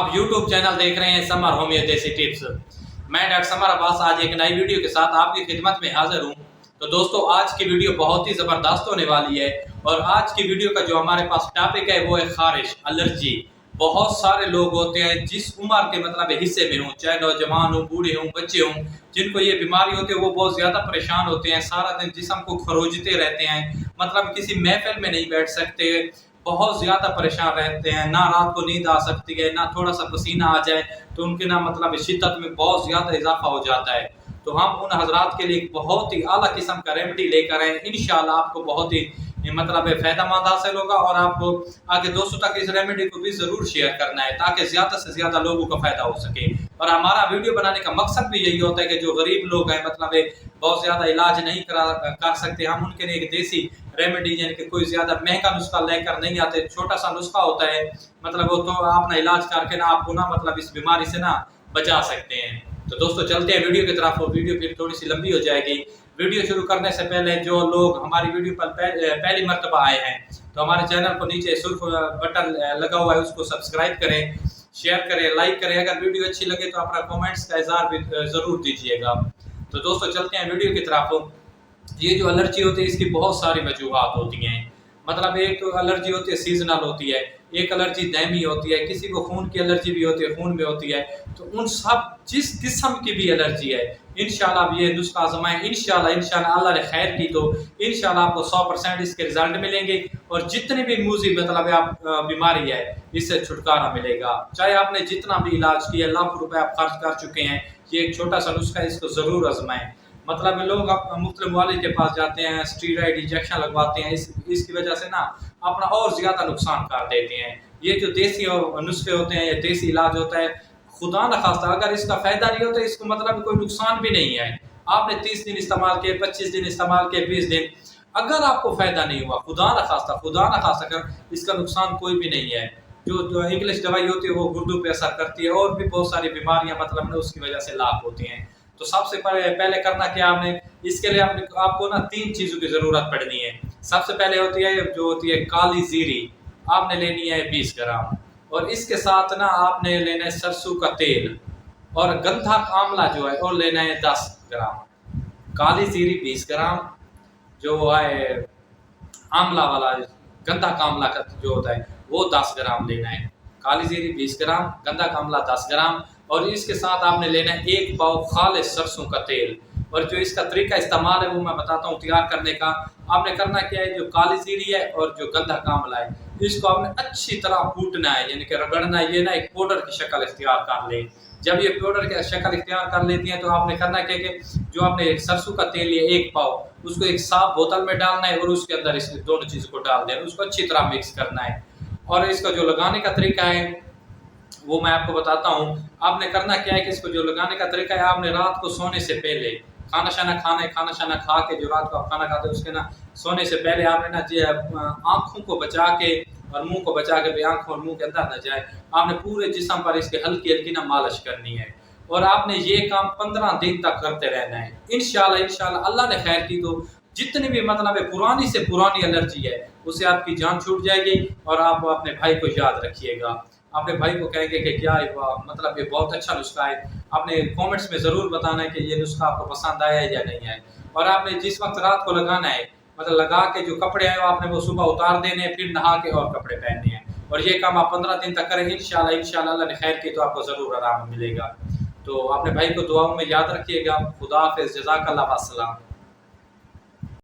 आप YouTube channel देख रहे हैं समर होमियो देसी टिप्स। मैं डॉक्टर समर अब्बास आज एक नई वीडियो के साथ आपकी खिदमत में हाजिर हूं। तो दोस्तों आज की वीडियो बहुत ही ज़बरदस्त होने वाली है और आज की वीडियो का जो हमारे पास टॉपिक है वो है खारिश, एलर्जी। बहुत सारे लोग होते हैं जिस उम्र के मतलब हिस्से में हों, चाहे नौजवान हों, बूढ़े हों, बच्चे हों, जिनको ये बीमारी होती है वो बहुत ज़्यादा परेशान होते हैं। सारा दिन जिस्म को खरोचते रहते हैं, मतलब किसी महफिल में नहीं बैठ सकते, बहुत ज़्यादा परेशान रहते हैं, ना रात को नींद आ सकती है, ना थोड़ा सा पसीना आ जाए तो उनके ना मतलब शिद्दत में बहुत ज़्यादा इजाफा हो जाता है। तो हम उन हजरात के लिए बहुत ही आला किस्म का रेमेडी लेकर आए, इंशाल्लाह आपको बहुत ही मतलब फ़ायदेमंद हासिल होगा और आपको आगे दोस्तों तक इस रेमेडी को भी ज़रूर शेयर करना है ताकि ज़्यादा से ज़्यादा लोगों को फ़ायदा हो सके। और हमारा वीडियो बनाने का मकसद भी यही होता है कि जो गरीब लोग हैं मतलब बहुत ज़्यादा इलाज नहीं कर सकते, हम उनके लिए एक देसी रेमेडी यानी कि कोई ज़्यादा महंगा नुस्खा लेकर नहीं आते, छोटा सा नुस्खा होता है, मतलब वो तो अपना इलाज करके ना आपको ना मतलब इस बीमारी से ना बचा सकते हैं। तो दोस्तों चलते हैं वीडियो की तरफ। वीडियो फिर थोड़ी सी लंबी हो जाएगी। वीडियो शुरू करने से पहले जो लोग हमारी वीडियो पर पहली मर्तबा आए हैं तो हमारे चैनल को नीचे सुर्ख बटन लगा हुआ है, उसको सब्सक्राइब करें, शेयर करें, लाइक करें। अगर वीडियो अच्छी लगे तो अपना कमेंट्स का इज़हार भी ज़रूर दीजिएगा। तो दोस्तों चलते हैं वीडियो की तरफ। ये जो एलर्जी होती है इसकी बहुत सारी वजूहात होती हैं, मतलब एक तो एलर्जी होती है सीजनल होती है, एक एलर्जी दायमी होती है, किसी को खून की एलर्जी भी होती है, खून में होती है। तो उन सब जिस किस्म की भी एलर्जी है इंशाल्लाह आप ये नुस्खा आजमाएं, इंशाल्लाह अल्लाह ने खैर की तो इंशाल्लाह आपको 100% इसके रिजल्ट मिलेंगे और जितनी भी मूजी मतलब आप बीमारी है इससे छुटकारा मिलेगा। चाहे आपने जितना भी इलाज किया, लाख रुपए आप खर्च कर चुके हैं, ये एक छोटा सा नुस्खा है, इसको ज़रूर आजमाएं। मतलब लोग मुख्तलिफ वालिद के पास जाते हैं, स्टीरॉयड इंजेक्शन लगवाते हैं, इसकी वजह से ना अपना और ज़्यादा नुकसान कर देते हैं। ये जो देसी नुस्खे होते हैं, ये देसी इलाज होता है, खुदा न खास्ता अगर इसका फ़ायदा नहीं होता इसको मतलब कोई नुकसान भी नहीं है। आपने 30 दिन इस्तेमाल किए, 25 दिन इस्तेमाल किए, 20 दिन, अगर आपको फ़ायदा नहीं हुआ खुदा न खास्ता कर इसका नुकसान कोई भी नहीं है। जो इंग्लिश दवाई होती है वो गुर्दों पे असर करती है और भी बहुत सारी बीमारियाँ मतलब ना उसकी वजह से लाभ होती हैं। तो सबसे पहले करना क्या आपने, इसके लिए आपको ना 3 चीज़ों की ज़रूरत पड़नी है। सबसे पहले होती है जो होती है काली जीरी, आपने लेनी है 20 ग्राम और इसके साथ ना आपने लेना है सरसों का तेल और गंधा आंवला जो है और लेना है 10 ग्राम। काली जीरी 20 ग्राम, जो है आंवला वाला गंधा कामला का जो होता है वो 10 ग्राम लेना है। काली जीरी 20 ग्राम, गंधा कामला 10 ग्राम और इसके साथ आपने लेना है 1 पाव खालिस सरसों का तेल। और जो इसका तरीका इस्तेमाल है वो मैं बताता हूँ तैयार करने का। आपने करना क्या है, जो काली जीरी है और जो गंधा कामला है इसको आपने अच्छी तरह कूटना है, यानी कि रगड़ना है, ये ना एक पाउडर की शक्ल इख्तियार कर ले। जब ये पाउडर की शक्ल इख्तियार कर लेती है तो आपने करना क्या कि जो आपने सरसों का तेल लिया 1 पाव उसको एक साफ बोतल में डालना है और उसके अंदर इस दोनों चीज़ को डाल देना, उसको अच्छी तरह मिक्स करना है। और इसका जो लगाने का तरीका है वो मैं आपको बताता हूँ। आपने करना क्या है कि इसको जो लगाने का तरीका है, आपने रात को सोने से पहले खाना शाना खा के जो रात को आप खाना खाते हो उसके ना सोने से पहले आपने ना आँखों को बचा के और मुंह को बचा के, आँखों और मुंह के अंदर न जाए, आपने पूरे जिस्म पर इसके हल्की हल्की ना मालिश करनी है और आपने ये काम 15 दिन तक करते रहना है। इंशाल्लाह अल्लाह ने खैर की तो जितनी भी मतलब पुरानी से पुरानी एलर्जी है उससे आपकी जान छूट जाएगी। और आप अपने भाई को याद रखिएगा, अपने भाई को कहेंगे कि क्या मतलब ये बहुत अच्छा नुस्खा है। आपने कमेंट्स में ज़रूर बताना है कि ये नुस्खा आपको पसंद आया है या नहीं है। और आपने जिस वक्त रात को लगाना है मतलब लगा के जो कपड़े हैं आपने वो सुबह उतार देने हैं, फिर नहा के और कपड़े पहनने हैं और ये काम आप 15 दिन तक करें। इंशाल्लाह अल्लाह ने खैर की तो आपको ज़रूर आराम मिलेगा। तो अपने भाई को दुआओं में याद रखिएगा। खुदा हाफिज़, जज़ाकल्लाह, अस्सलाम।